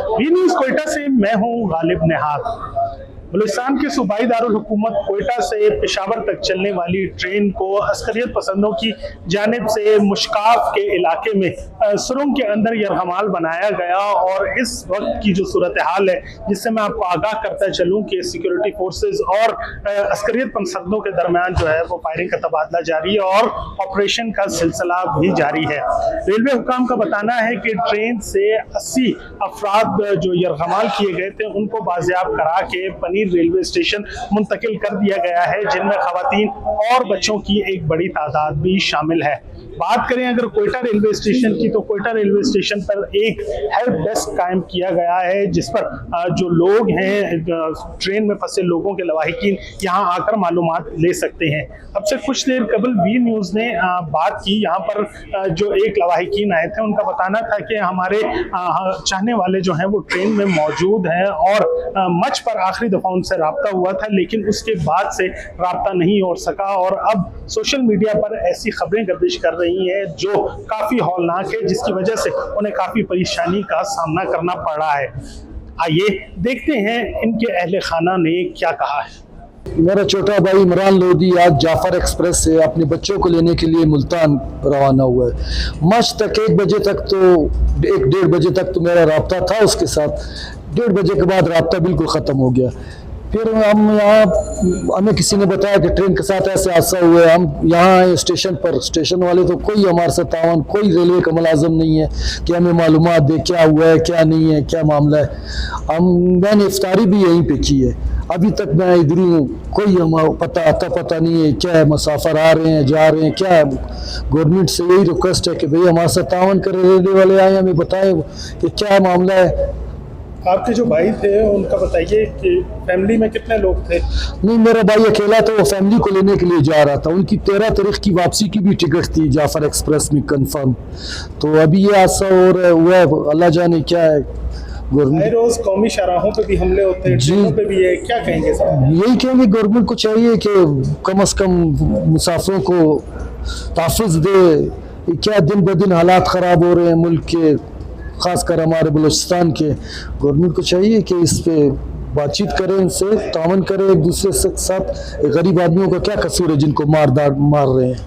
B news Quetta से मैं हूं गालिब निहार। बलूचिस्तान के सूबाई दारुल हुकूमत कोयटा से पेशावर तक चलने वाली ट्रेन को अस्करियत पसंदों की जानिब से मुश्काफ के इलाके में सुरंग के अंदर यरगमाल बनाया गया। और इस वक्त की जो सूरत हाल है, जिससे मैं आपको आगाह करता चलूँ कि सिक्योरिटी फोर्सेज और अस्करियत पसंदों के दरमियान जो है वो फायरिंग का तबादला जारी है और ऑपरेशन का सिलसिला भी जारी है। रेलवे हुकाम का बताना है कि ट्रेन से 80 अफराद जो यरगमाल किए गए थे उनको बाजियाब करा के रेलवे स्टेशन मुंतकिल कर दिया गया है, जिनमें खवातीन और बच्चों की एक बड़ी तादाद भी शामिल है। बात करें अगर कोयटा रेलवे स्टेशन की, तो कोयटा रेलवे स्टेशन पर एक हेल्प डेस्क कायम किया गया है, जिस पर जो लोग हैं ट्रेन में फंसे लोगों के लवाहिकीन यहाँ आकर मालूमात ले सकते हैं। अब से कुछ देर कबल बी न्यूज़ ने बात की, यहाँ पर जो एक लवाहिकीन आए थे उनका बताना था कि हमारे चाहने वाले जो हैं वो ट्रेन में मौजूद हैं और मंच पर आखिरी दफ़ा उनसे रब्ता हुआ था, लेकिन उसके बाद से रब्ता नहीं हो सका। और अब सोशल मीडिया पर ऐसी खबरें गर्दिश कर रही हैं जो काफ़ी हौलनाक है, जिसकी वजह से उन्हें काफ़ी परेशानी का सामना करना पड़ रहा है। आइए देखते हैं इनके अहले खाना ने क्या कहा है। मेरा छोटा भाई इमरान लोधी आज जाफर एक्सप्रेस से अपने बच्चों को लेने के लिए मुल्तान रवाना हुआ है। मच तक 1 बजे तक तो 1-1:30 बजे तक तो मेरा रब्ता था उसके साथ। 1:30 बजे के बाद रब्ता बिल्कुल ख़त्म हो गया। फिर हम यहाँ, हमें किसी ने बताया कि ट्रेन के साथ ऐसे हादसा हुआ है। हम यहाँ आए स्टेशन पर, स्टेशन वाले तो कोई हमारे साथ तावन, कोई रेलवे का मुलाजिम नहीं है कि हमें मालूमात दे क्या हुआ है क्या नहीं है क्या मामला है। मैंने इफ्तारी भी यहीं पे की है, अभी तक मैं इधर हूँ, कोई हमारा पता नहीं है क्या है। मुसाफिर आ रहे हैं जा रहे हैं, क्या है। गवर्नमेंट से यही रिक्वेस्ट है कि भाई हमारे साथ तावन करें, रेलवे वाले आए हमें बताएं कि क्या मामला है। आपके जो भाई थे उनका बताइए कि फैमिली में कितने लोग थे? नहीं, मेरा भाई अकेला था, वो फैमिली को लेने के लिए जा रहा था। उनकी 13 तारीख की वापसी की भी टिकट थी जाफर एक्सप्रेस में कंफर्म। तो अभी ये हादसा हुआ है, अल्लाह जाने क्या है। हर रोज कौमी शाहराहों पे भी हमले होते हैं, ट्रेनों पे भी है, क्या कहेंगे साहब? यही कहेंगे गवर्नमेंट को चाहिए कि कम से कम मुसाफिरों को तहफ़्फ़ुज़ दे। क्या दिन ब दिन हालात ख़राब हो रहे हैं मुल्क के, ख़ासकर हमारे बलूचिस्तान के। गवर्नमेंट को चाहिए कि इस पे बातचीत करें, इनसे तावन करें एक दूसरे के साथ। गरीब आदमियों का क्या कसूर है जिनको मार रहे हैं।